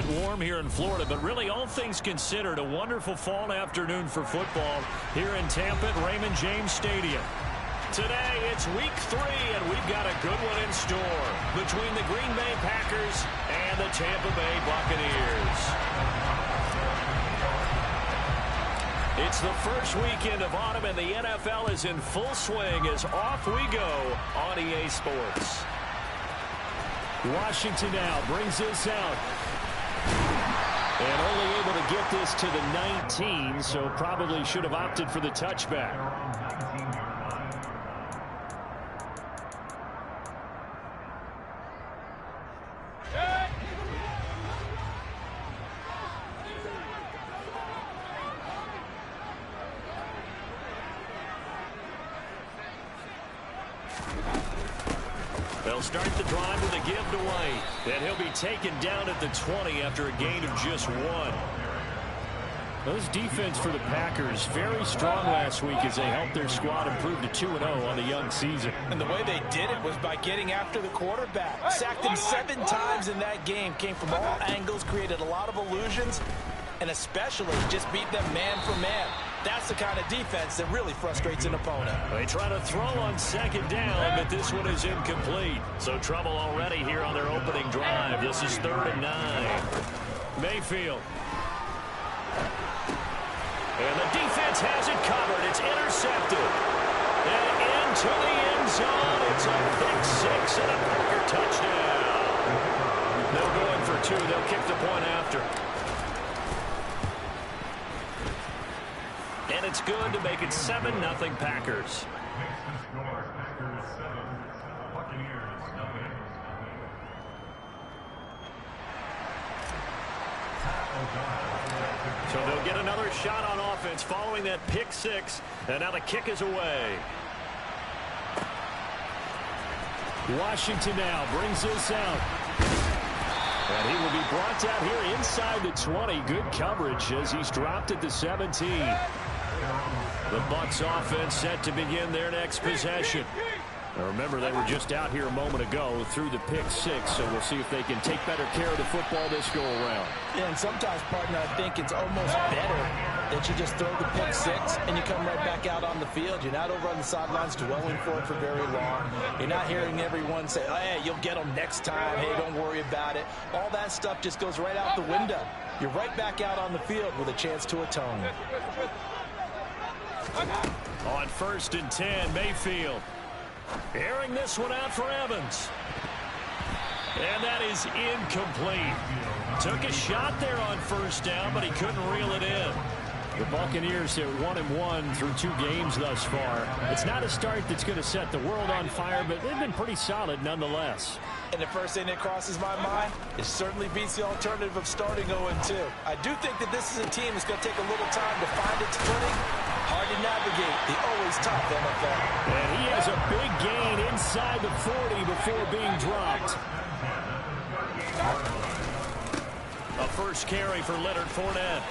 bit warm here in Florida, but really all things considered, a wonderful fall afternoon for football here in Tampa at Raymond James Stadium. Today, it's week 3, and we've got a good one in store between the Green Bay Packers and the Tampa Bay Buccaneers. It's the first weekend of autumn, and the NFL is in full swing as off we go on EA Sports. Washington now brings this out. And only able to get this to the 19, so probably should have opted for the touchback. They'll start the drive with a give to White. And he'll be taken down at the 20 after a gain of just 1. Those defense for the Packers very strong last week as they helped their squad improve to 2-0 on the young season. And the way they did it was by getting after the quarterback. Sacked him 7 times in that game. Came from all angles, created a lot of illusions, and especially just beat them man for man. That's the kind of defense that really frustrates an opponent. They try to throw on second down, but this one is incomplete. So trouble already here on their opening drive. This is 3rd and 9. Mayfield. And the defense has it covered. It's intercepted. And into the end zone. It's a big 6 and a Packer touchdown. They'll go in for 2. They'll kick the point after. And it's good to make it 7-0 Packers. So they'll get another shot on offense following that pick 6. And now the kick is away. Washington now brings this out. And he will be brought down here inside the 20. Good coverage as he's dropped at the 17. The Bucs offense set to begin their next possession. Now remember, they were just out here a moment ago through the pick 6, so we'll see if they can take better care of the football this go-around. Yeah, and sometimes, partner, I think it's almost better that you just throw the pick 6 and you come right back out on the field. You're not over on the sidelines dwelling for it for very long. You're not hearing everyone say, oh, hey, you'll get them next time. Hey, don't worry about it. All that stuff just goes right out the window. You're right back out on the field with a chance to atone. On 1st and 10, Mayfield. Airing this one out for Evans. And that is incomplete. Took a shot there on 1st down, but he couldn't reel it in. The Buccaneers are 1-1 through 2 games thus far. It's not a start that's going to set the world on fire, but they've been pretty solid nonetheless. And the first thing that crosses my mind, it certainly beats the alternative of starting 0-2. I do think that this is a team that's going to take a little time to find its footing. Hard to navigate the always tough NFL. And he has a big gain inside the 40 before being dropped. A first carry for Leonard Fournette.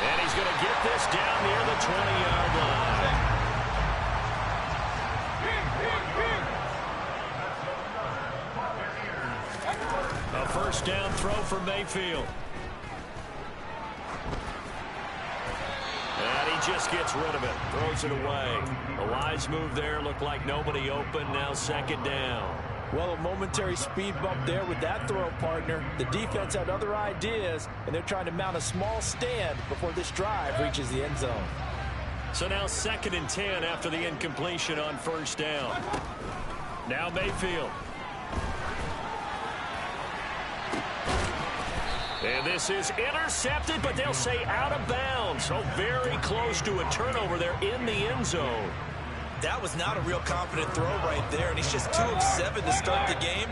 And he's going to get this down near the 20-yard line. A first down throw for Mayfield. And he just gets rid of it. Throws it away. A wise move there. Looked like nobody open. Now 2nd down. Well, a momentary speed bump there with that throw, partner. The defense had other ideas, and they're trying to mount a small stand before this drive reaches the end zone. So now 2nd and 10 after the incompletion on 1st down. Now Mayfield. And this is intercepted, but they'll say out of bounds. So very close to a turnover there in the end zone. That was not a real confident throw right there, and he's just 2 of 7 to start the game.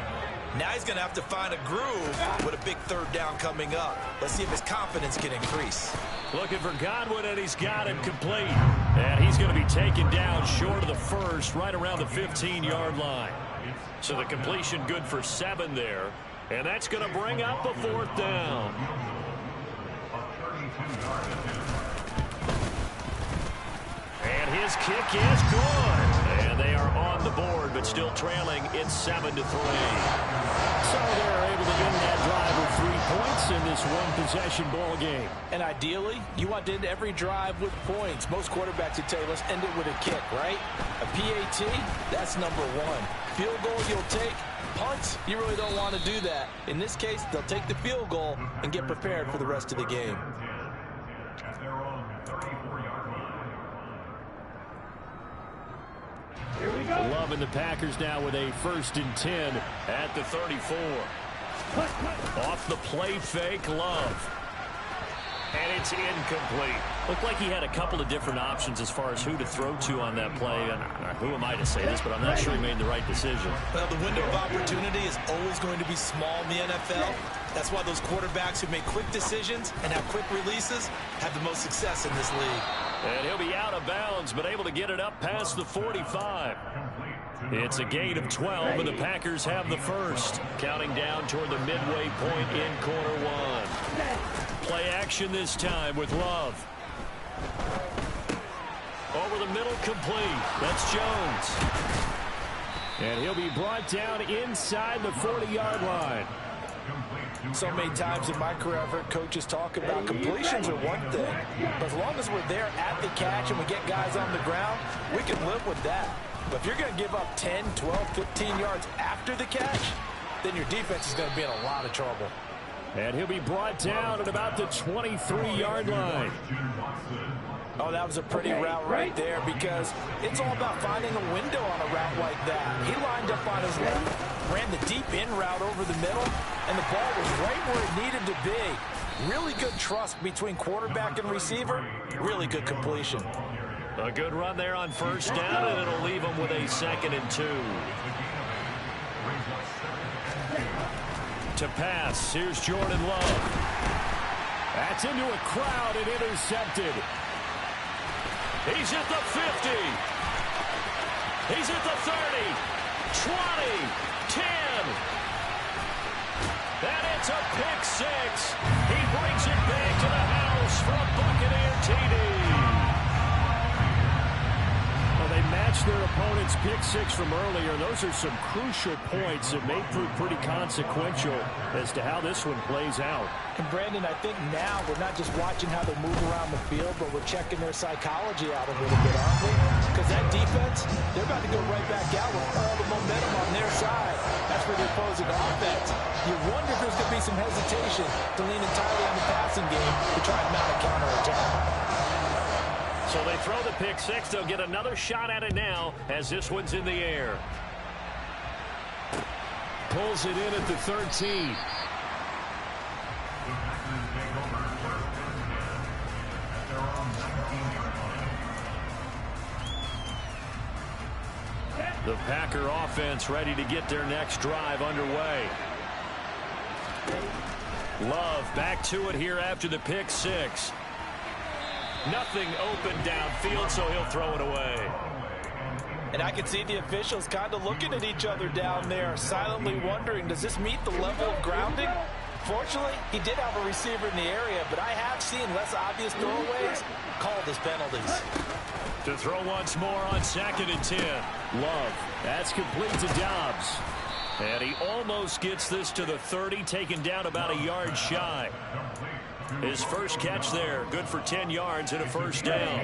Now he's going to have to find a groove with a big 3rd down coming up. Let's see if his confidence can increase. Looking for Godwin, and he's got him complete. And he's going to be taken down short of the 1st, right around the 15-yard line. So the completion good for 7 there. And that's going to bring up a 4th down. And his kick is good. And they are on the board, but still trailing. It's 7-3. So they're able to end that drive with 3 points in this one-possession ball game. And ideally, you want to end every drive with points. Most quarterbacks would tell you, let's end it with a kick, right? A PAT, that's number one. Field goal you'll take. Punts, you really don't want to do that. In this case, they'll take the field goal and get prepared for the rest of the game. Love and the Packers now with a 1st and 10 at the 34. Off the play fake, Love. And it's incomplete. Looked like he had a couple of different options as far as who to throw to on that play. And who am I to say this, but I'm not sure he made the right decision. Well, the window of opportunity is always going to be small in the NFL. That's why those quarterbacks who make quick decisions and have quick releases have the most success in this league. And he'll be out of bounds, but able to get it up past the 45. It's a gain of 12, and the Packers have the first. Counting down toward the midway point in quarter one. Play action this time with Love. Over the middle, complete. That's Jones. And he'll be brought down inside the 40-yard line. So many times in my career, I've heard coaches talk about completions are one thing. But as long as we're there at the catch and we get guys on the ground, we can live with that. But if you're going to give up 10, 12, 15 yards after the catch, then your defense is going to be in a lot of trouble. And he'll be brought down at about the 23-yard line. Oh, that was a pretty route right there because it's all about finding a window on a route like that. He lined up on his left, ran the deep in route over the middle, and the ball was right where it needed to be. Really good trust between quarterback and receiver. Really good completion. A good run there on first down, and it'll leave him with a 2nd and 2. To pass, here's Jordan Love. That's into a crowd and intercepted. He's at the 50. He's at the 30. 20. 10. And it's a pick six. He brings it back to the house for a Buccaneer TD. Well, they matched their opponent's pick six from earlier. Those are some crucial points that may prove pretty consequential as to how this one plays out. And Brandon, I think now we're not just watching how they move around the field, but we're checking their psychology out a little bit, aren't we? Because that defense, they're about to go right back out with all the momentum on their side. That's for the opposing offense. You wonder if there's going to be some hesitation to lean entirely on the passing game to try and mount a counterattack. So they throw the pick six. They'll get another shot at it now as this one's in the air. Pulls it in at the 13. The Packer offense ready to get their next drive underway. Love back to it here after the pick six. Nothing open downfield, so he'll throw it away. And I can see the officials kind of looking at each other down there, silently wondering, does this meet the level of grounding? Fortunately, he did have a receiver in the area, but I have seen less obvious throwaways called as penalties. To throw once more on 2nd and 10. Love. That's complete to Dobbs. And he almost gets this to the 30, taken down about a yard shy. His first catch there, good for 10 yards and a first down.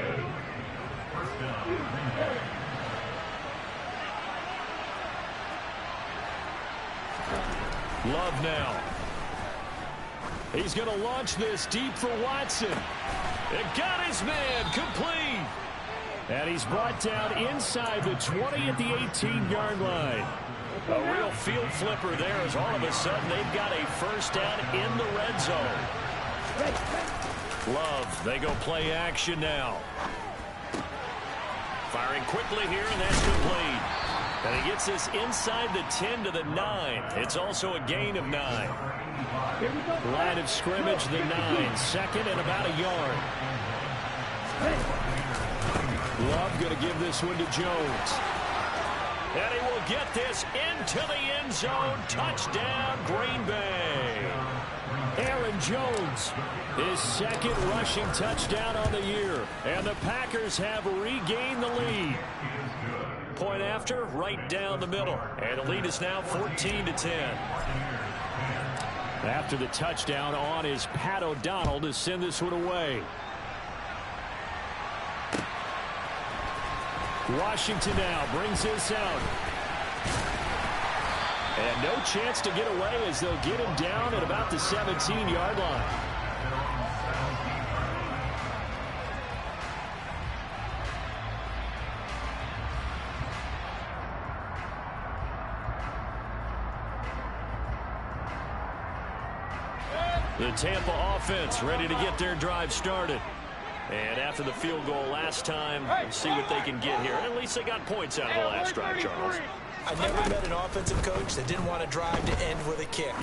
Love now. He's going to launch this deep for Watson. It got his man, complete. And he's brought down inside the 20 at the 18-yard line. A real field flipper there as all of a sudden they've got a first down in the red zone. Love, they go play action now. Firing quickly here, and that's complete. And he gets this inside the 10 to the 9. It's also a gain of 9. Line of scrimmage, the 9. 2nd and about a yard. Love going to give this one to Jones. And he will get this into the end zone. Touchdown, Green Bay. Aaron Jones, his second rushing touchdown on the year. And the Packers have regained the lead. Point after, right down the middle. And the lead is now 14-10. After the touchdown on is Pat O'Donnell to send this one away. Washington now brings this out. And no chance to get away as they'll get him down at about the 17-yard line. The Tampa offense ready to get their drive started. And after the field goal last time, we'll see what they can get here. At least they got points out of the last drive, Charles. I never met an offensive coach that didn't want to drive to end with a kick.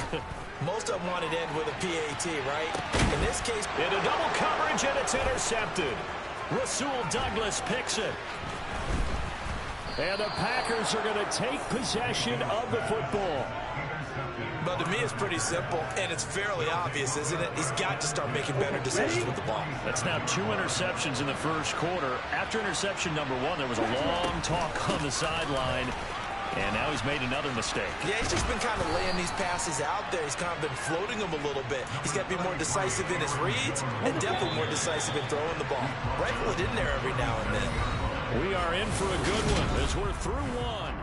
Most of them wanted to end with a PAT, right? In this case, into double coverage, and it's intercepted. Rasul Douglas picks it. And the Packers are going to take possession of the football. But to me, it's pretty simple, and it's fairly obvious, isn't it? He's got to start making better decisions with the ball. That's now 2 interceptions in the first quarter. After interception number 1, there was a long talk on the sideline, and now he's made another mistake. Yeah, he's just been kind of laying these passes out there. He's kind of been floating them a little bit. He's got to be more decisive in his reads and definitely more decisive in throwing the ball. Rifle it in there every now and then. We are in for a good one as we're through one.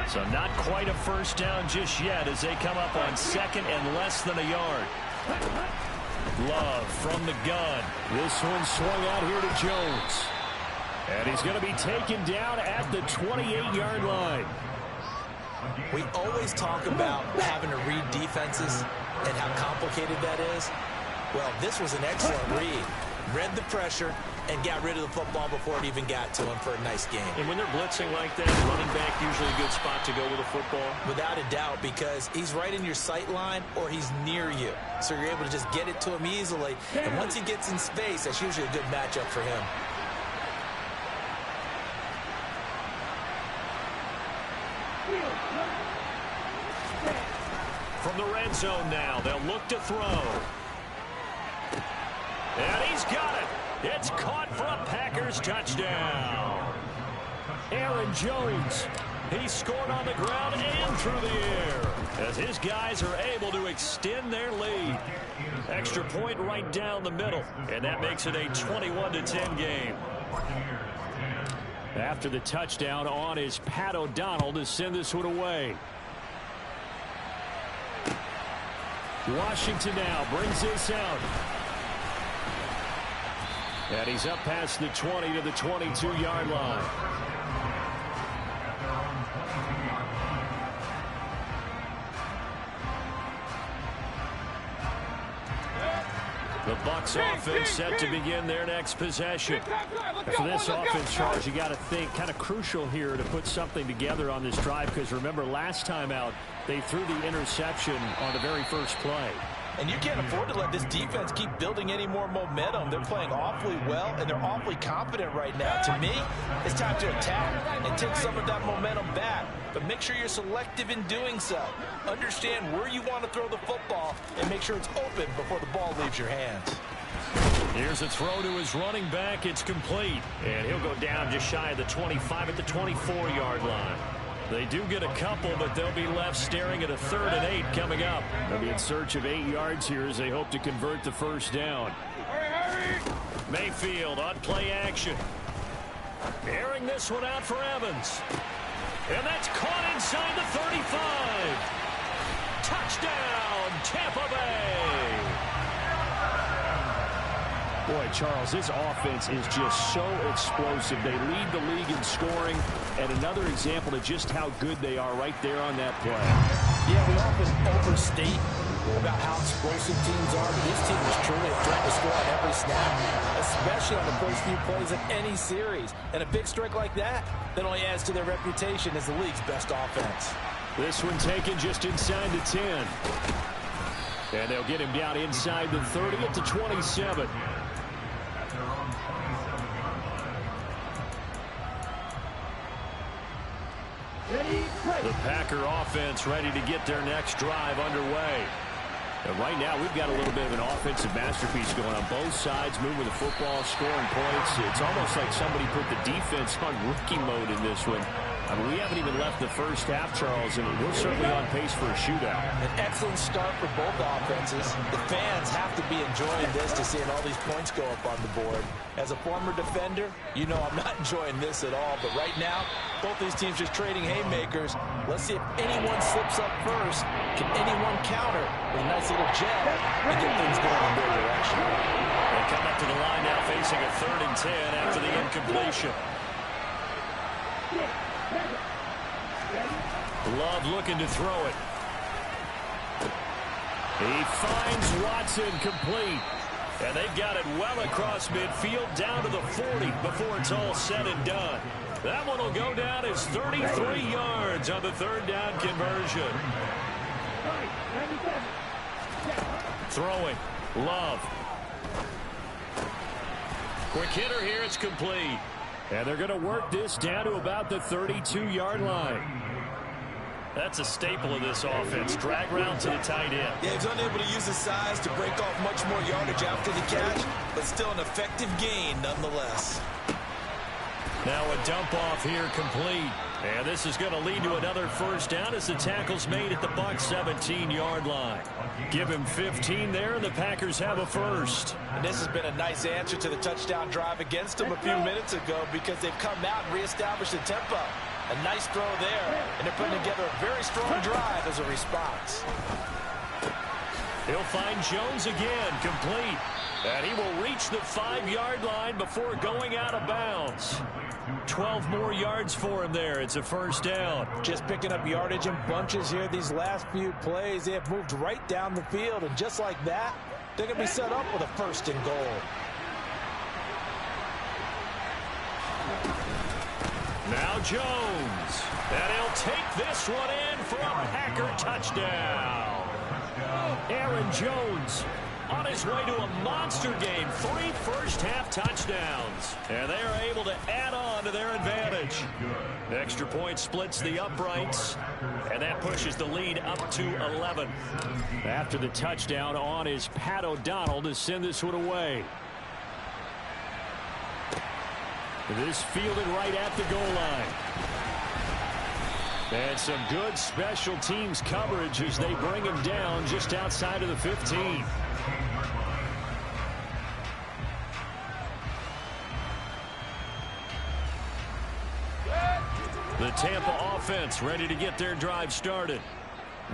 So not quite a first down just yet as they come up on second and less than a yard. Love from the gun. This one swung out here to Jones. And he's going to be taken down at the 28-yard line. We always talk about having to read defenses and how complicated that is. Well, this was an excellent read. Read the pressure and got rid of the football before it even got to him for a nice game. And when they're blitzing like that, running back usually a good spot to go with a football. Without a doubt, because he's right in your sight line or he's near you. So you're able to just get it to him easily. And once he gets in space, that's usually a good matchup for him. From the red zone now, they'll look to throw. And he's got it. It's caught for a Packers touchdown. Aaron Jones. He scored on the ground and through the air as his guys are able to extend their lead. Extra point right down the middle, and that makes it a 21-10 game. After the touchdown on is Pat O'Donnell to send this one away. Washington now brings this out. And he's up past the 20 to the 22-yard line. The Bucs offense set to begin their next possession. For this offense, Charles, you got to think kind of crucial here to put something together on this drive, because remember last time out they threw the interception on the very first play. And you can't afford to let this defense keep building any more momentum. They're playing awfully well, and they're awfully confident right now. To me, it's time to attack and take some of that momentum back. But make sure you're selective in doing so. Understand where you want to throw the football and make sure it's open before the ball leaves your hands. Here's a throw to his running back. It's complete. And he'll go down just shy of the 25 at the 24-yard line. They do get a couple, but they'll be left staring at a 3rd and 8 coming up. They'll be in search of 8 yards here as they hope to convert the first down. Mayfield on play action. Airing this one out for Evans. And that's caught inside the 35. Touchdown, Tampa Bay. Boy, Charles, this offense is just so explosive. They lead the league in scoring, and another example of just how good they are right there on that play. Yeah, we often overstate about how explosive teams are, but this team is truly a threat to score on every snap, especially on the first few plays of any series. And a big strike like that only adds to their reputation as the league's best offense. This one taken just inside the 10. And they'll get him down inside the 30 at the 27. Ready, play. The Packer offense ready to get their next drive underway. And right now, we've got a little bit of an offensive masterpiece going on both sides, moving the football, scoring points. It's almost like somebody put the defense on rookie mode in this one. I mean, we haven't even left the first half, Charles, and we're certainly on pace for a shootout. An excellent start for both offenses. The fans have to be enjoying this to seeing all these points go up on the board. As a former defender, you know I'm not enjoying this at all. But right now, both these teams just trading haymakers. Let's see if anyone slips up first. Can anyone counter with a nice little jab and get things going in their direction? They come up to the line now facing a 3rd and 10 after the incompletion. Love looking to throw it. He finds Watson complete. And they've got it well across midfield down to the 40 before it's all said and done. That one will go down as 33 yards on the 3rd down conversion. Throwing. Love. Quick hitter here. It's complete. And they're going to work this down to about the 32-yard line. That's a staple of this offense. Drag route to the tight end. Yeah, he's unable to use his size to break off much more yardage after the catch, but still an effective gain nonetheless. Now a dump off here complete. And this is going to lead to another 1st down as the tackle's made at the Bucs 17-yard line. Give him 15 there, and the Packers have a 1st. And this has been a nice answer to the touchdown drive against them a few minutes ago because they've come out and reestablished the tempo. A nice throw there, and they're putting together a very strong drive as a response. He'll find Jones again, complete. And he will reach the 5-yard line before going out of bounds. 12 more yards for him there. It's a 1st down. Just picking up yardage in bunches here these last few plays. They have moved right down the field, and just like that, they're going to be set up with a 1st and goal. Now Jones. And he'll take this one in for a Packer touchdown. Aaron Jones on his way to a monster game. 3 first-half touchdowns. And they are able to add on to their advantage. The extra point splits the uprights. And that pushes the lead up to 11. After the touchdown on is Pat O'Donnell to send this one away. This fielded right at the goal line. And some good special teams coverage as they bring him down just outside of the 15. The Tampa offense ready to get their drive started.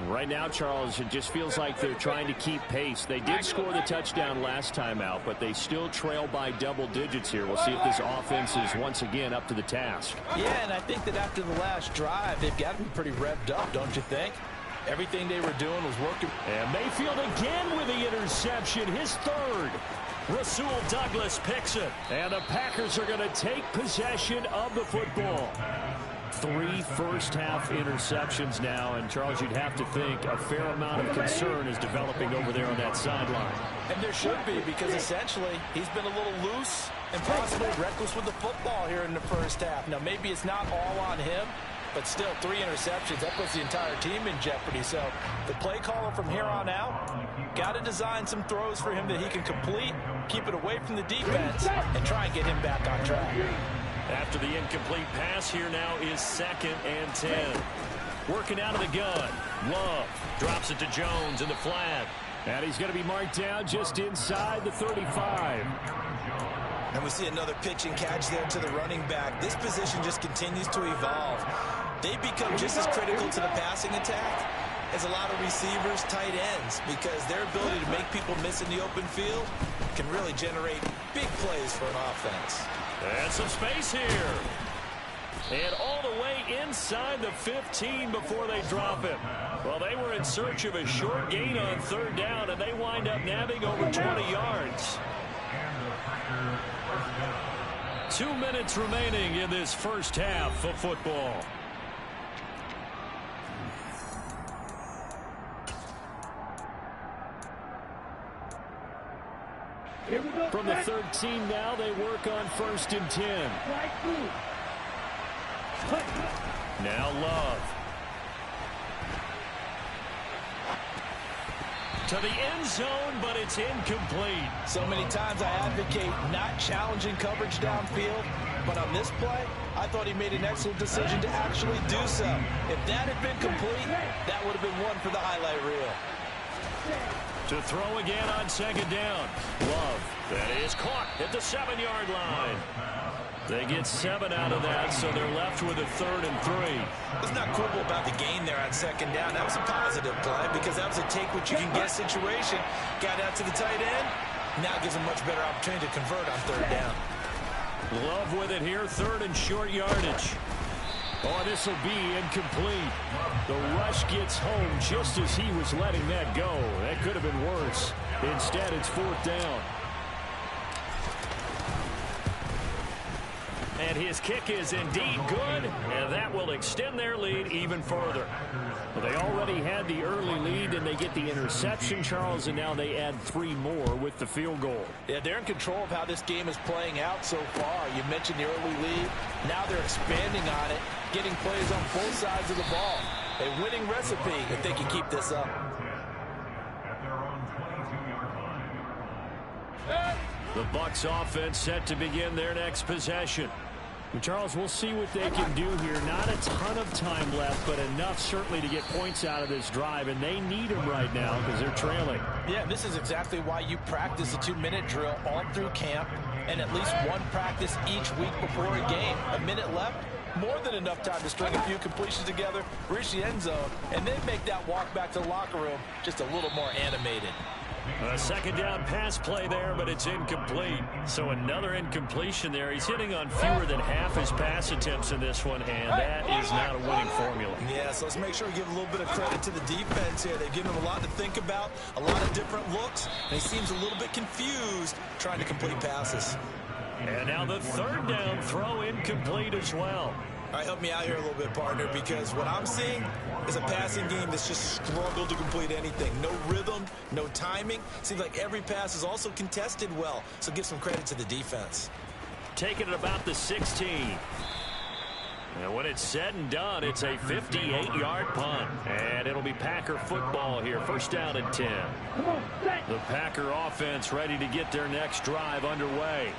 Right now, Charles, it just feels like they're trying to keep pace. They did score the touchdown last time out, but they still trail by double digits here. We'll see if this offense is once again up to the task. Yeah, and I think that after the last drive, they've got to be pretty revved up, don't you think? Everything they were doing was working. And Mayfield again with the interception, his 3rd. Rasul Douglas picks it. And the Packers are going to take possession of the football. 3 first-half interceptions now, and Charles, you'd have to think a fair amount of concern is developing over there on that sideline. And there should be, because essentially he's been a little loose and possibly reckless with the football here in the 1st half. Now, maybe it's not all on him, but still 3 interceptions. That puts the entire team in jeopardy. So the play caller from here on out got to design some throws for him that he can complete, keep it away from the defense, and try and get him back on track. After the incomplete pass, here now is 2nd and 10. Working out of the gun. Love drops it to Jones in the flat. And he's going to be marked down just inside the 35. And we see another pitch and catch there to the running back. This position just continues to evolve. They become just as critical to the passing attack as a lot of receivers, tight ends, because their ability to make people miss in the open field can really generate big plays for an offense. And some space here. And all the way inside the 15 before they drop him. Well, they were in search of a short gain on 3rd down, and they wind up nabbing over 20 yards. 2 minutes remaining in this 1st half of football. From the 13 now, they work on 1st and 10. Now Love. to the end zone, but it's incomplete. So many times I advocate not challenging coverage downfield, but on this play, I thought he made an excellent decision to actually do so. If that had been complete, that would have been one for the highlight reel. To throw again on second down. Love. That is caught at the 7-yard line. They get 7 out of that, so they're left with a 3rd and 3. It's not quibble about the gain there on second down. That was a positive play because that was a take-what-you-can-get situation. Got out to the tight end. Now it gives them much better opportunity to convert on 3rd down. Love with it here, 3rd and short yardage. Oh, this will be incomplete. The rush gets home just as he was letting that go. That could have been worse. Instead, it's 4th down. And his kick is indeed good, and that will extend their lead even further. Well, they already had the early lead, and they get the interception, Charles, and now they add 3 more with the field goal. Yeah, they're in control of how this game is playing out so far. You mentioned the early lead. Now they're expanding on it, getting plays on both sides of the ball. A winning recipe if they can keep this up. The Bucs offense set to begin their next possession. And Charles, we'll see what they can do here. Not a ton of time left, but enough certainly to get points out of this drive, and they need them right now because they're trailing. Yeah, this is exactly why you practice a 2-minute drill all through camp and at least one practice each week before a game. A minute left, more than enough time to string a few completions together, reach the end zone, and then make that walk back to the locker room just a little more animated. A second down pass play there, but it's incomplete. So another incompletion there. He's hitting on fewer than half his pass attempts in this one, and that is not a winning formula. Yeah, so let's make sure we give a little bit of credit to the defense here. They've given him a lot to think about, a lot of different looks, and he seems a little bit confused trying to complete passes. And now the 3rd down throw incomplete as well. All right, help me out here a little bit, partner, because what I'm seeing is a passing game that's just struggled to complete anything. No rhythm, no timing. Seems like every pass is also contested well, so give some credit to the defense. Taking it about the 16. And when it's said and done, it's a 58-yard punt. And it'll be Packer football here. 1st down and 10. The Packer offense ready to get their next drive underway.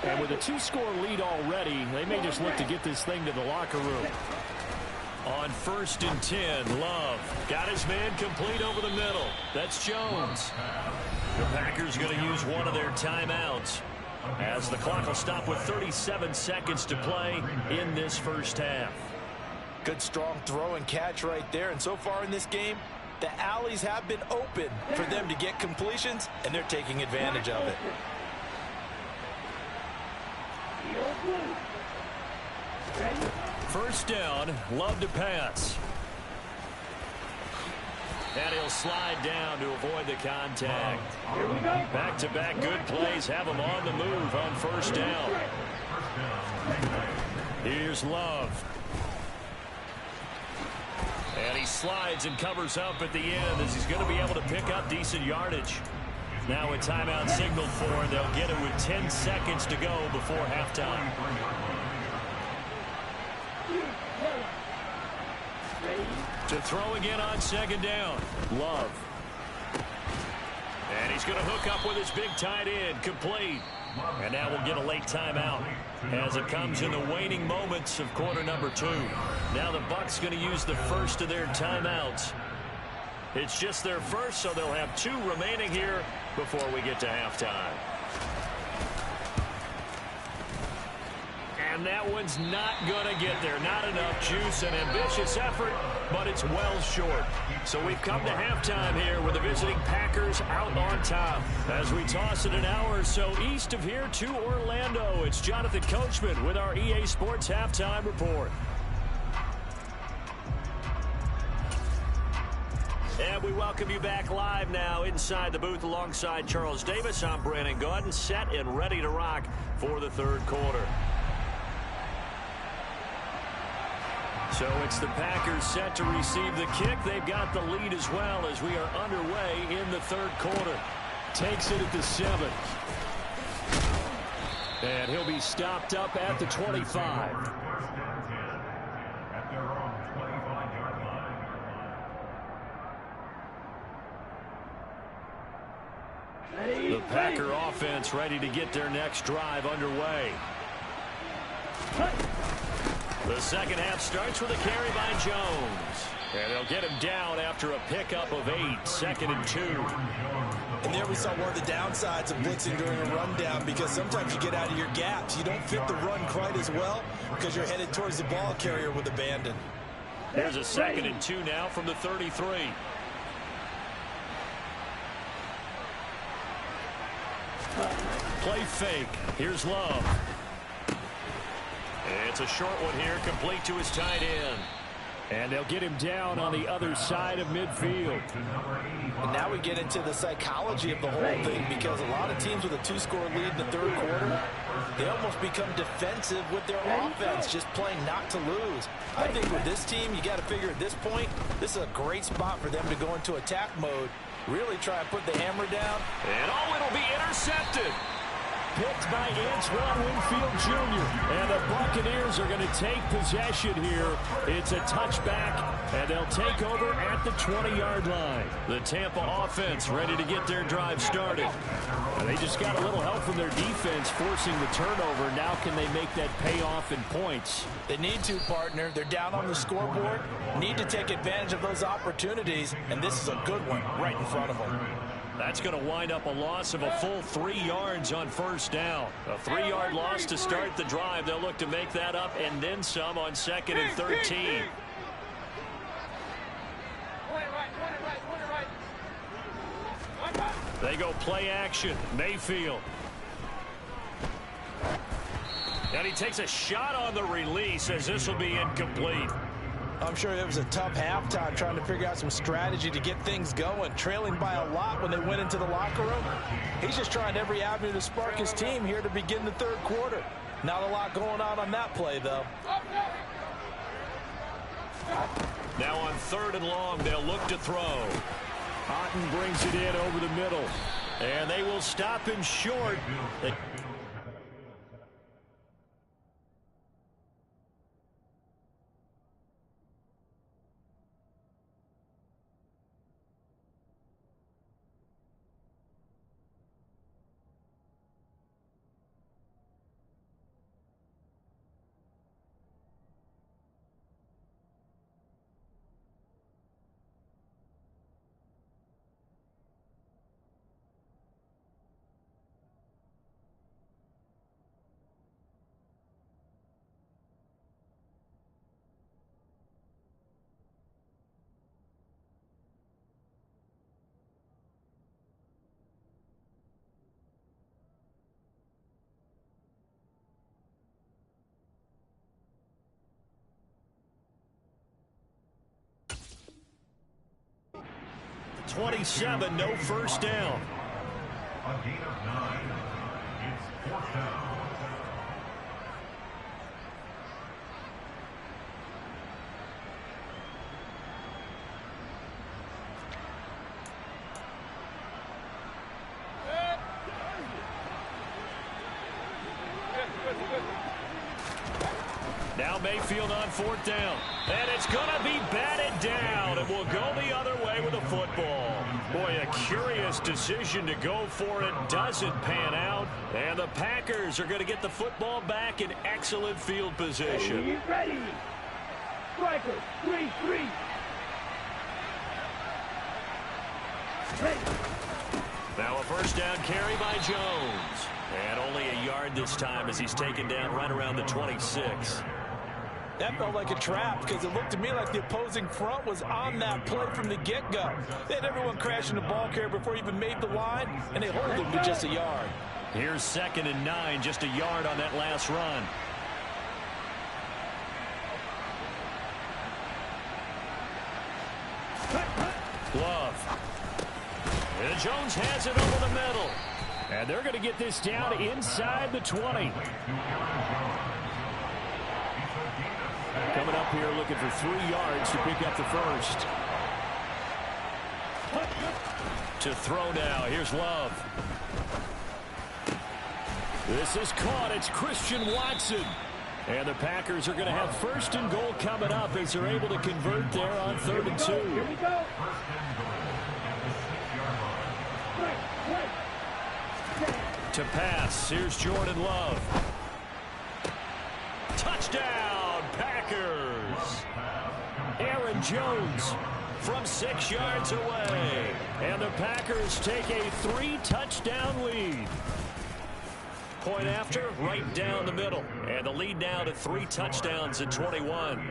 And with a 2-score lead already, they may just look to get this thing to the locker room. On 1st and 10, Love got his man complete over the middle. That's Jones. The Packers going to use one of their timeouts, as the clock will stop with 37 seconds to play in this first half. Good strong throw and catch right there. And so far in this game, the alleys have been open for them to get completions, and they're taking advantage of it. First down, Love to pass. And he'll slide down to avoid the contact. Back-to-back good plays have him on the move on 1st down. Here's Love. And he slides and covers up at the end as he's going to be able to pick up decent yardage. Now a timeout signal for him. They'll get it with 10 seconds to go before halftime. To throw again on 2nd down. Love. And he's going to hook up with his big tight end. Complete. And now we'll get a late timeout as it comes in the waning moments of quarter number 2. Now the Bucs going to use the first of their timeouts. It's just their first, so they'll have 2 remaining here before we get to halftime. And that one's not going to get there. Not enough juice. An ambitious effort, but it's well short. So we've come to halftime here with the visiting Packers out on top. As we toss it an hour or so east of here to Orlando, it's Jonathan Coachman with our EA Sports Halftime Report. And we welcome you back live now inside the booth alongside Charles Davis. I'm Brandon Gaudin, set and ready to rock for the 3rd quarter. So it's the Packers set to receive the kick. They've got the lead as well as we are underway in the 3rd quarter. Takes it at the 7. And he'll be stopped up at the 25. The Packer offense ready to get their next drive underway. The second half starts with a carry by Jones. And they'll get him down after a pickup of 8, 2nd and 2. And there we saw one of the downsides of blitzing during a rundown, because sometimes you get out of your gaps. You don't fit the run quite as well because you're headed towards the ball carrier with abandon. Here's a 2nd and 2 now from the 33. Play fake. Here's Love. It's a short one here, complete to his tight end. And they'll get him down on the other side of midfield. And now we get into the psychology of the whole thing, because a lot of teams with a 2-score lead in the third quarter, they almost become defensive with their offense, just playing not to lose. I think with this team, you got to figure at this point, this is a great spot for them to go into attack mode, really try and put the hammer down. And it'll be intercepted. Picked by Antoine Winfield Jr. And the Buccaneers are going to take possession here. It's a touchback, and they'll take over at the 20-yard line. The Tampa offense ready to get their drive started. And they just got a little help from their defense forcing the turnover. Now can they make that pay off in points? They need to, partner. They're down on the scoreboard. Need to take advantage of those opportunities, and this is a good one right in front of them. That's going to wind up a loss of a full 3 yards on first down. A 3-yard loss to start the drive. They'll look to make that up and then some on 2nd and 13. They go play action. Mayfield. And he takes a shot on the release as this will be incomplete. I'm sure it was a tough halftime trying to figure out some strategy to get things going, trailing by a lot when they went into the locker room. He's just trying every avenue to spark his team here to begin the third quarter. Not a lot going on that play, though. Now on 3rd and long, they'll look to throw. Otten brings it in over the middle. And they will stop him short. .27, no first down. A gain of 9. It's 4th down. Now Mayfield on 4th down. And it's going to be batted down. It will go the other way with the football. Boy, a curious decision to go for it. Doesn't pan out. And the Packers are going to get the football back in excellent field position. Ready. Striker, 3-3. Now a first down carry by Jones. And only a yard this time as he's taken down right around the 26. That felt like a trap, because it looked to me like the opposing front was on that play from the get-go. They had everyone crashing the ball carrier before he even made the line, and they hold him to just a yard. Here's 2nd and 9, just a yard on that last run. Glove. And Jones has it over the middle. And they're going to get this down inside the 20. Coming up here looking for 3 yards to pick up the first. To throw now. Here's Love. This is caught. It's Christian Watson. And the Packers are going to have 1st and goal coming up as they're able to convert there on 3rd and 2. Here we go. To pass, here's Jordan Love. Touchdown, Packers! Aaron Jones from 6 yards away. And the Packers take a 3-touchdown lead. Point after, right down the middle. And the lead now to 3 touchdowns at 21.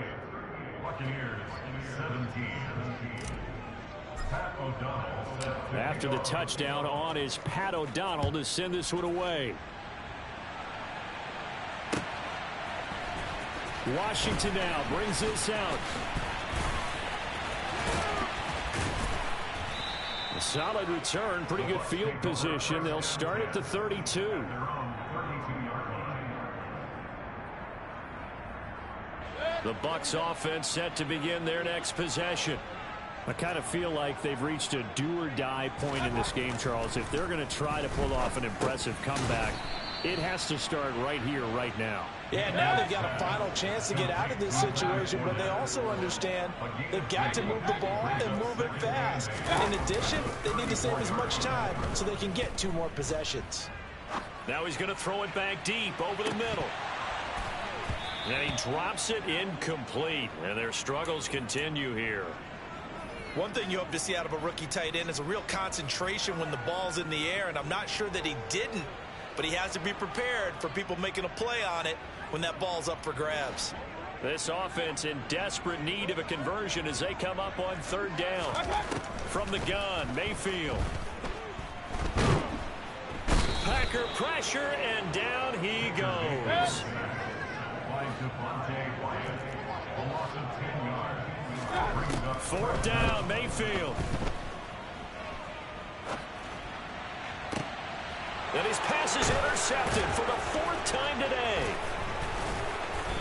Buccaneers 17. Pat O'Donnell. After the touchdown on is Pat O'Donnell to send this one away. Washington now brings this out. A solid return, pretty good field position. They'll start at the 32. The Bucs offense set to begin their next possession. I kind of feel like they've reached a do-or-die point in this game, Charles. If they're going to try to pull off an impressive comeback, it has to start right here, right now. Yeah, now they've got a final chance to get out of this situation, but they also understand they've got to move the ball and move it fast. In addition, they need to save as much time so they can get 2 more possessions. Now he's going to throw it back deep over the middle. And he drops it incomplete. And their struggles continue here. One thing you hope to see out of a rookie tight end is a real concentration when the ball's in the air, and I'm not sure that he didn't, but he has to be prepared for people making a play on it when that ball's up for grabs. This offense in desperate need of a conversion as they come up on 3rd down. From the gun, Mayfield. Packer pressure, and down he goes. 4th down, Mayfield. And his pass is intercepted for the 4th time today.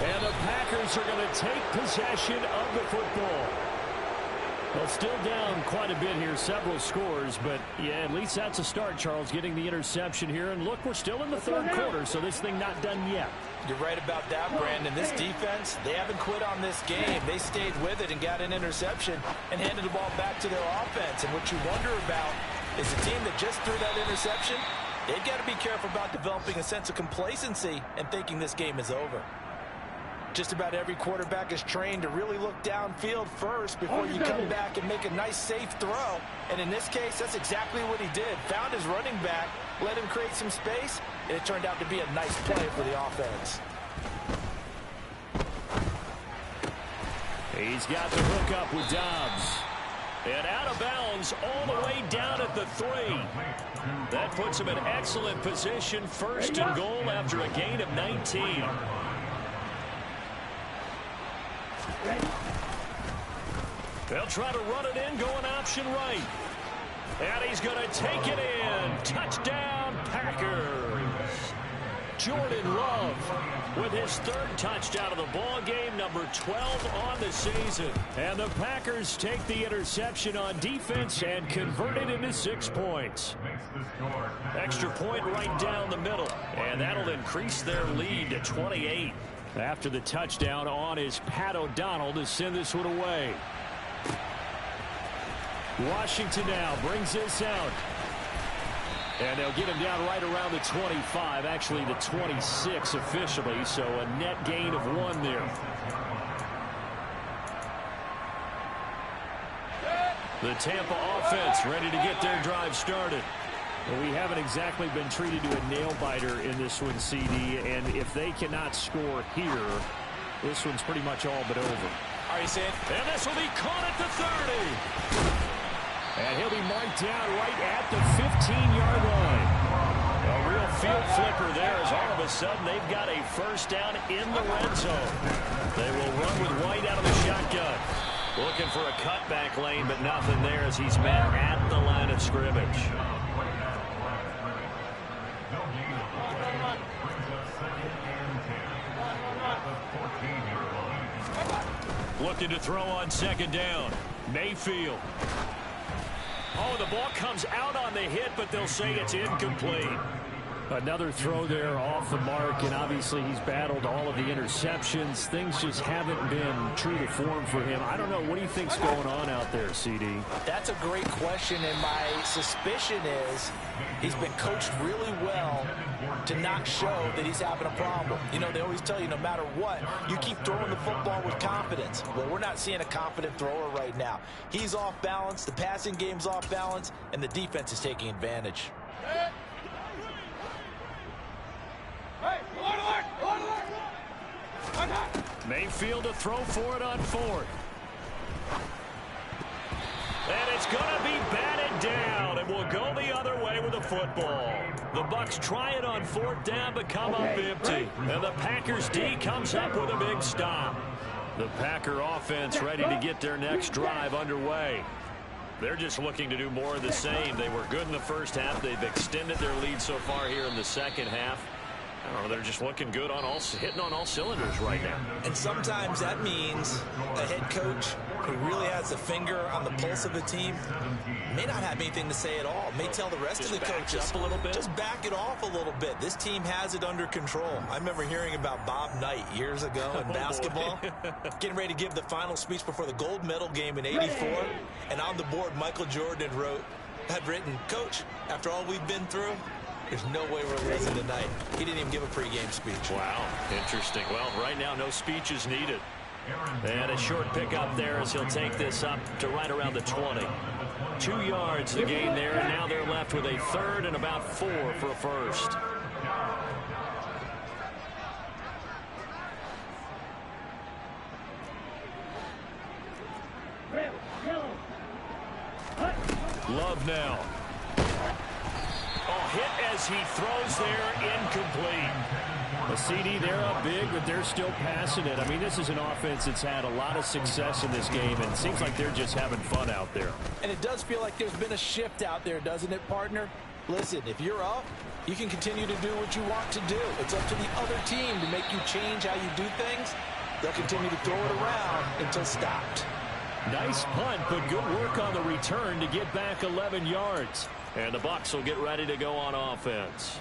And the Packers are going to take possession of the football. Well, still down quite a bit here, several scores, but yeah, at least that's a start, Charles, getting the interception here. And look, we're still in the 3rd quarter, so this thing not done yet. You're right about that, Brandon. This defense, they haven't quit on this game. They stayed with it and got an interception and handed the ball back to their offense. And what you wonder about is the team that just threw that interception, they've got to be careful about developing a sense of complacency and thinking this game is over. Just about every quarterback is trained to really look downfield first before you come back and make a nice, safe throw. And in this case, that's exactly what he did. Found his running back, let him create some space, and it turned out to be a nice play for the offense. He's got the hook up with Dobbs. And out of bounds all the way down at the 3. That puts him in excellent position, 1st and goal after a gain of 19. They'll try to run it in, going option right. And he's going to take it in. Touchdown, Packers. Jordan Love with his 3rd touchdown of the ball game, number 12 on the season. And the Packers take the interception on defense and convert it into 6 points. Extra point right down the middle. And that'll increase their lead to 28. After the touchdown on is Pat O'Donnell to send this one away. Washington now brings this out. And they'll get him down right around the 25, actually the 26 officially, so a net gain of 1 there. The Tampa offense ready to get their drive started. Well, we haven't exactly been treated to a nail-biter in this one, CD, and if they cannot score here, this one's pretty much all but over. Are you saying? And this will be caught at the 30. And he'll be marked down right at the 15-yard line. A real field flipper there as all of a sudden they've got a 1st down in the red zone. They will run with White out of the shotgun. Looking for a cutback lane, but nothing there as he's met at the line of scrimmage. Looking to throw on 2nd down. Mayfield. Oh, the ball comes out on the hit, but they'll say it's incomplete. Another throw there off the mark, and obviously he's battled all of the interceptions. Things just haven't been true to form for him. I don't know. What do you think's going on out there, CD? That's a great question, and my suspicion is he's been coached really well to not show that he's having a problem. You know, they always tell you no matter what, you keep throwing the football with confidence. Well, we're not seeing a confident thrower right now. He's off balance, the passing game's off balance, and the defense is taking advantage. Mayfield to throw for it on fourth. And it's going to be batted down, and we'll go the other way with the football. The Bucs try it on fourth down, but come up empty. And the Packers D comes up with a big stop. The Packer offense ready to get their next drive underway. They're just looking to do more of the same. They were good in the first half. They've extended their lead so far here in the second half. I don't know, they're just looking good on hitting on all cylinders right now. And sometimes that means a head coach who really has a finger on the pulse of a team may not have anything to say at all. May tell the rest of the coaches up a little bit. Just back it off a little bit. This team has it under control. I remember hearing about Bob Knight years ago in basketball, getting ready to give the final speech before the gold medal game in '84, and on the board Michael Jordan had written, "Coach, after all we've been through, there's no way we're losing tonight." He didn't even give a pregame speech. Wow, interesting. Well, right now, no speech is needed. And a short pickup there as he'll take this up to right around the 20. 2 yards the gain there, and now they're left with a third and about 4 for a first. Love now. Hit as he throws there, incomplete. A CD, they're up big, but they're still passing it. I mean, this is an offense that's had a lot of success in this game, and it seems like they're just having fun out there. And it does feel like there's been a shift out there, doesn't it, partner? Listen, if you're up, you can continue to do what you want to do. It's up to the other team to make you change how you do things. They'll continue to throw it around until stopped. Nice punt, but good work on the return to get back 11 yards. And the Bucs will get ready to go on offense.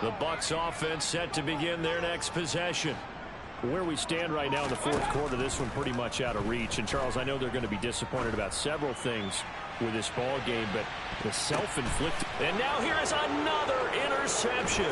The Bucs offense set to begin their next possession. Where we stand right now in the fourth quarter, this one pretty much out of reach. And, Charles, I know they're going to be disappointed about several things with this ball game, but the self-inflicted. And now here is another interception.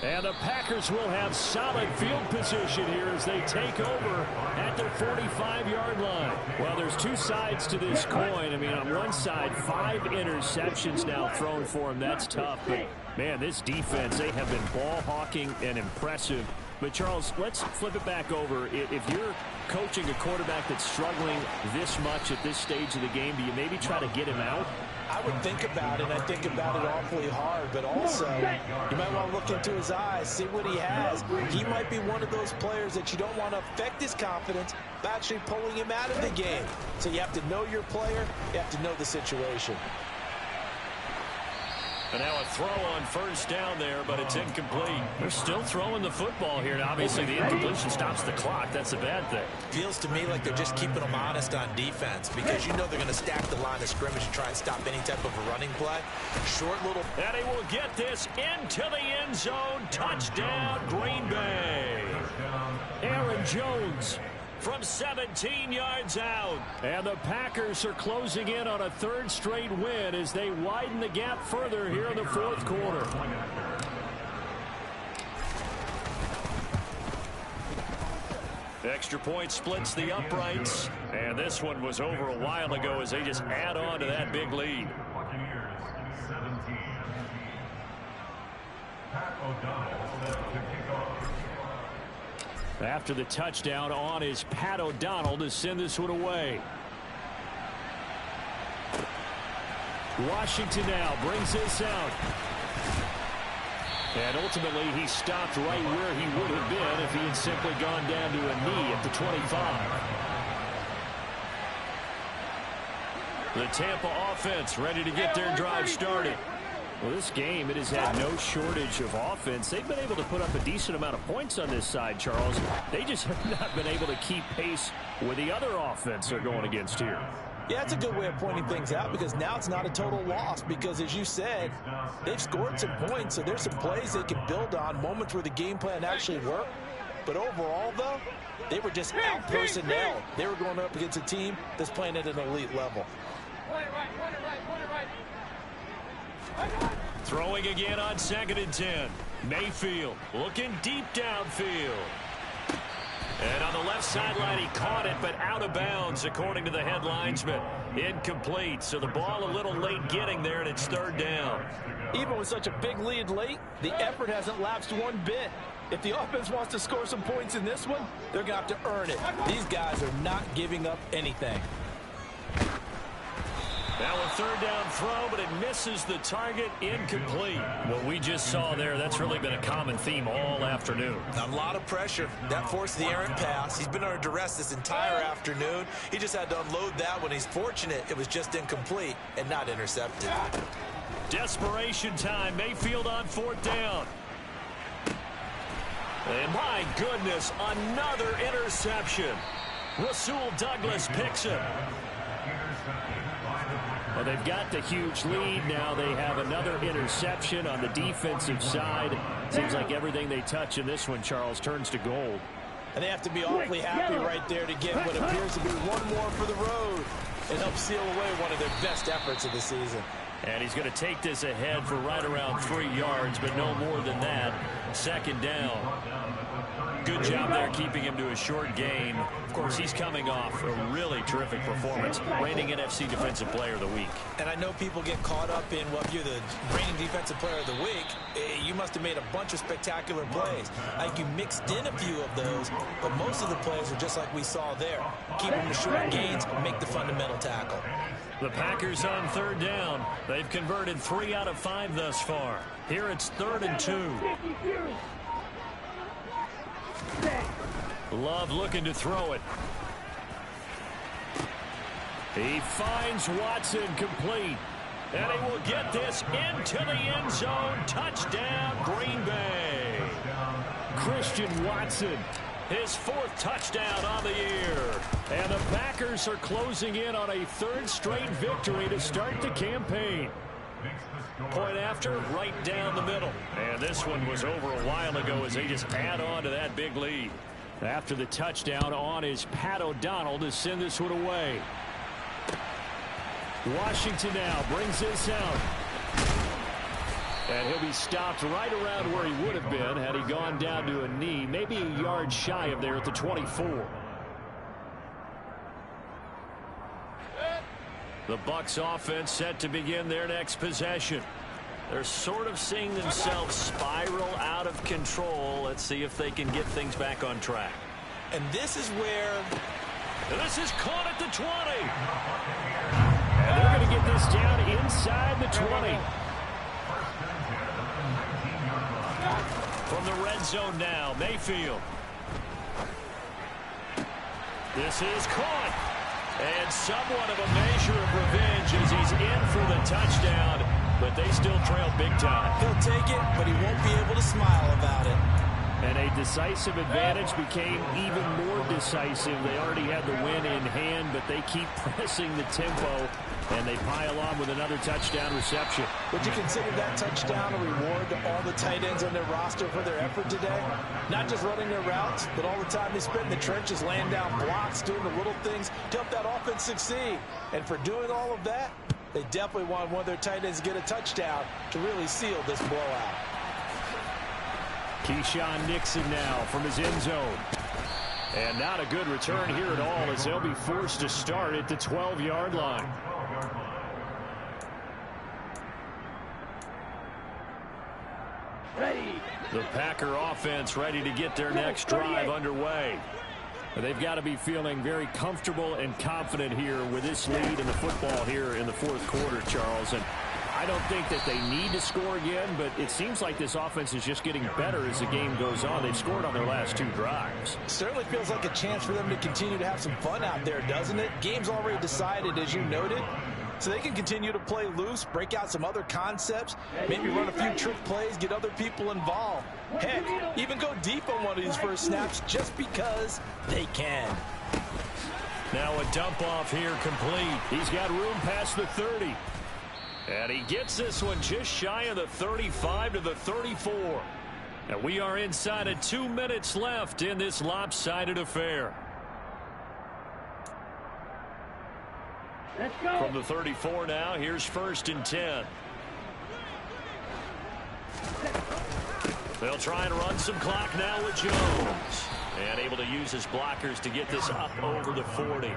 And the Packers will have solid field position here as they take over at their 45-yard line. Well, there's two sides to this coin. I mean, on one side, 5 interceptions now thrown for him. That's tough. But, man, this defense, they have been ball hawking and impressive. But, Charles, let's flip it back over. If you're coaching a quarterback that's struggling this much at this stage of the game, do you maybe try to get him out? I would think about it. I think about it awfully hard, but also you might want to look into his eyes, see what he has. He might be one of those players that you don't want to affect his confidence by actually pulling him out of the game. So you have to know your player. You have to know the situation. And now a throw on first down there, but it's incomplete. They're still throwing the football here. And obviously, the incompletion stops the clock. That's a bad thing. Feels to me like they're just keeping them honest on defense because you know they're going to stack the line of scrimmage and try and stop any type of a running play. Short little. And he will get this into the end zone. Touchdown, Green Bay. Aaron Jones from 17 yards out. And the Packers are closing in on a third straight win as they widen the gap further here in the fourth quarter. Extra point splits the uprights. And this one was over a while ago as they just add on to that big lead. Buccaneers 17. Pat O'Donnell set to kick off. After the touchdown on is Pat O'Donnell to send this one away. Washington now brings this out. And ultimately he stopped right where he would have been if he had simply gone down to a knee at the 25. The Tampa offense ready to get their drive started. Well, this game, it has had no shortage of offense. They've been able to put up a decent amount of points on this side, Charles. They just have not been able to keep pace with the other offense they're going against here. Yeah, it's a good way of pointing things out because now it's not a total loss because, as you said, they've scored some points, so there's some plays they can build on, moments where the game plan actually worked. But overall, though, they were just out-personnel. They were going up against a team that's playing at an elite level. Throwing again on 2nd and 10. Mayfield looking deep downfield. And on the left sideline, he caught it, but out of bounds, according to the head linesman. Incomplete, so the ball a little late getting there, and it's 3rd down. Even with such a big lead late, the effort hasn't lapsed one bit. If the offense wants to score some points in this one, they're going to have to earn it. These guys are not giving up anything. Now a 3rd down throw, but it misses the target. Incomplete. What we just saw there, that's really been a common theme all afternoon. A lot of pressure. That forced the errant pass. He's been under duress this entire afternoon. He just had to unload that one. He's fortunate it was just incomplete and not intercepted. Desperation time. Mayfield on 4th down. And my goodness, another interception. Rasul Douglas picks it. Well, they've got the huge lead. Now they have another interception on the defensive side. Seems like everything they touch in this one, Charles, turns to gold. And they have to be awfully happy right there to get what appears to be one more for the road and help seal away one of their best efforts of the season. And he's going to take this ahead for right around 3 yards, but no more than that. 2nd down. Good job there keeping him to a short gain. Of course, he's coming off a really terrific performance, reigning NFC Defensive Player of the Week. And I know people get caught up in, well, if you're the reigning Defensive Player of the Week, you must have made a bunch of spectacular plays. Like you mixed in a few of those, but most of the plays are just like we saw there. Keep them to short gains, make the fundamental tackle. The Packers on 3rd down. They've converted 3 out of 5 thus far. Here it's 3rd and 2. Love looking to throw it. He finds Watson complete. And he will get this into the end zone. Touchdown, Green Bay. Christian Watson, his 4th touchdown on the year. And the Packers are closing in on a 3rd straight victory to start the campaign. Point after, right down the middle. And this one was over a while ago as they just add on to that big lead. After the touchdown, on is Pat O'Donnell to send this one away. Washington now brings this out. And he'll be stopped right around where he would have been had he gone down to a knee, maybe a yard shy of there at the 24. The Bucs offense set to begin their next possession. They're sort of seeing themselves spiral out of control. Let's see if they can get things back on track. And this is where... This is caught at the 20. And they're going to get this down inside the 20. From the red zone now, Mayfield. This is caught. And somewhat of a measure of revenge as he's in for the touchdown, but they still trail big time. He'll take it, but he won't be able to smile about it. And a decisive advantage became even more decisive. They already had the win in hand, but they keep pressing the tempo, and they pile on with another touchdown reception. Would you consider that touchdown a reward to all the tight ends on their roster for their effort today? Not just running their routes, but all the time they spent in the trenches, laying down blocks, doing the little things to help that offense succeed. And for doing all of that, they definitely want one of their tight ends to get a touchdown to really seal this blowout. Keyshawn Nixon now from his end zone. And not a good return here at all as they'll be forced to start at the 12-yard line. Ready. The Packer offense ready to get their next drive underway. They've got to be feeling very comfortable and confident here with this lead in the football here in the 4th quarter, Charles. And I don't think that they need to score again, but it seems like this offense is just getting better as the game goes on. They've scored on their last 2 drives. Certainly feels like a chance for them to continue to have some fun out there, doesn't it? Game's already decided, as you noted. so they can continue to play loose, break out some other concepts, maybe run a few trick plays, get other people involved. Heck, even go deep on one of these first snaps just because they can. Now a dump off here complete. He's got room past the 30. And he gets this one just shy of the 35 to the 34. And we are inside of 2 minutes left in this lopsided affair. Let's go. From the 34 now, here's 1st and 10. They'll try and run some clock now with Jones. And able to use his blockers to get this up over the 40.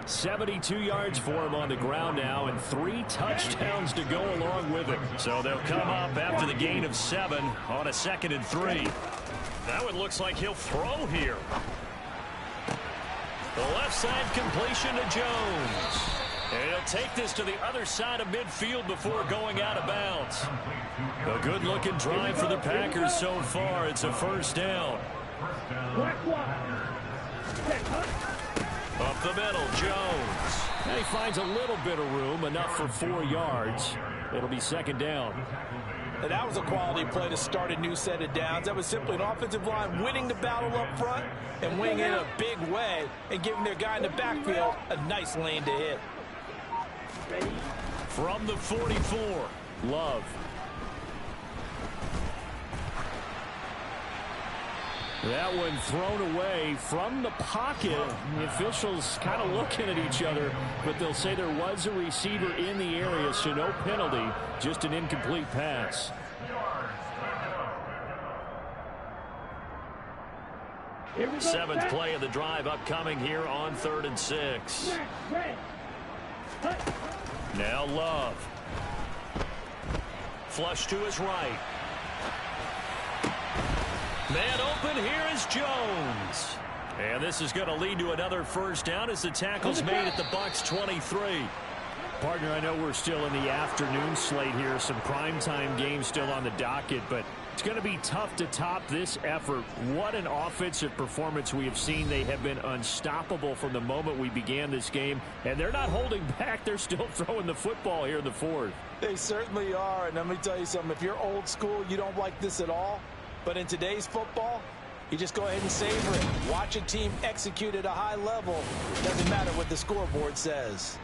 72 yards for him on the ground now, and 3 touchdowns to go along with it. So they'll come up after the gain of 7 on a 2nd and 3. Now it looks like he'll throw here. The left side completion to Jones. And he'll take this to the other side of midfield before going out of bounds. A good-looking drive for the Packers so far. It's a 1st down. Up the middle, Jones. And he finds a little bit of room, enough for 4 yards. It'll be 2nd down. And that was a quality play to start a new set of downs. That was simply an offensive line winning the battle up front and winning in a big way and giving their guy in the backfield a nice lane to hit. From the 44, Love. That one thrown away from the pocket. The officials kind of looking at each other, but they'll say there was a receiver in the area, so no penalty, just an incomplete pass. Seventh play of the drive upcoming here on 3rd and 6. Now Love. Flush to his right. Man open, here is Jones. And this is going to lead to another 1st down as the tackle's made at the Bucs 23. Partner, I know we're still in the afternoon slate here, some primetime games still on the docket, but it's going to be tough to top this effort. What an offensive performance we have seen. They have been unstoppable from the moment we began this game, and they're not holding back. They're still throwing the football here in the 4th. They certainly are, and let me tell you something. If you're old school, you don't like this at all. But in today's football, you just go ahead and savor it. Watch a team execute at a high level. Doesn't matter what the scoreboard says.